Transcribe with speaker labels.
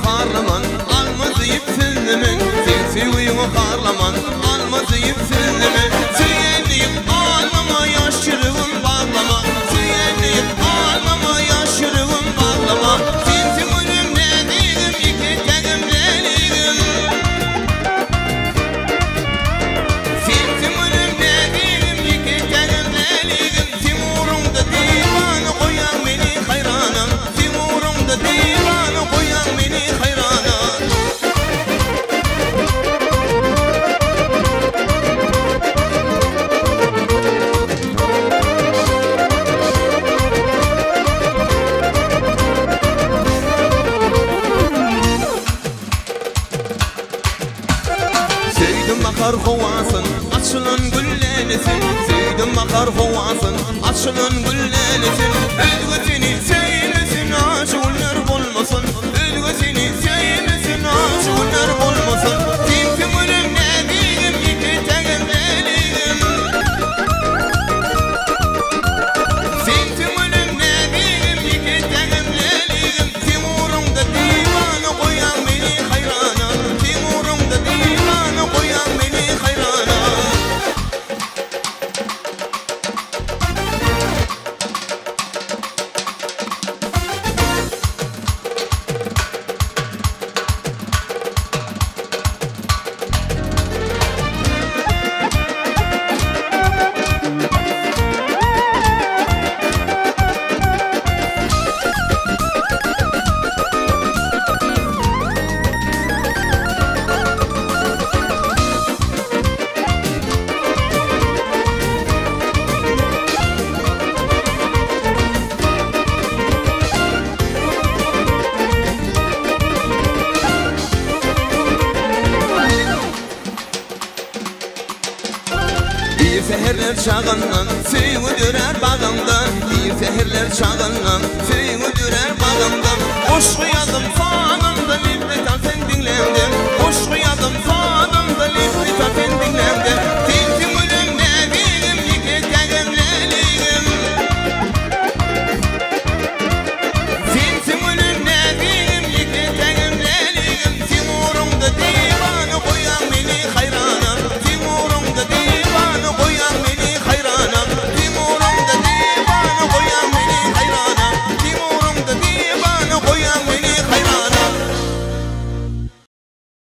Speaker 1: Harlaman almaz yipsizlimin Sevsiyi harlaman almaz yipsizlimin Söyleyip ağlama yaşırığım bağlama Söyleyip ağlama yaşırığım bağlama Sensin ölüm dediğim iki tegim dediğim Sensin ölüm dediğim iki tegim dediğim Timurumda divanı koyan beni hayrana Timurumda divanı koyan beni hayrana Söyledim bakar hovasın açılan güllenesin Söyledim bakar hovasın açılan güllenesin Özgüsini söylesin aşılar olmasın Özgüsini söylesin aşılar olmasın Sensin ölüm dediğim iki tegim dediğim Sensin ölüm dediğim iki tegim dediğim Timurumda divanı koyan beni hayrana Timurumda divanı koyan beni hayrana Seherler çağından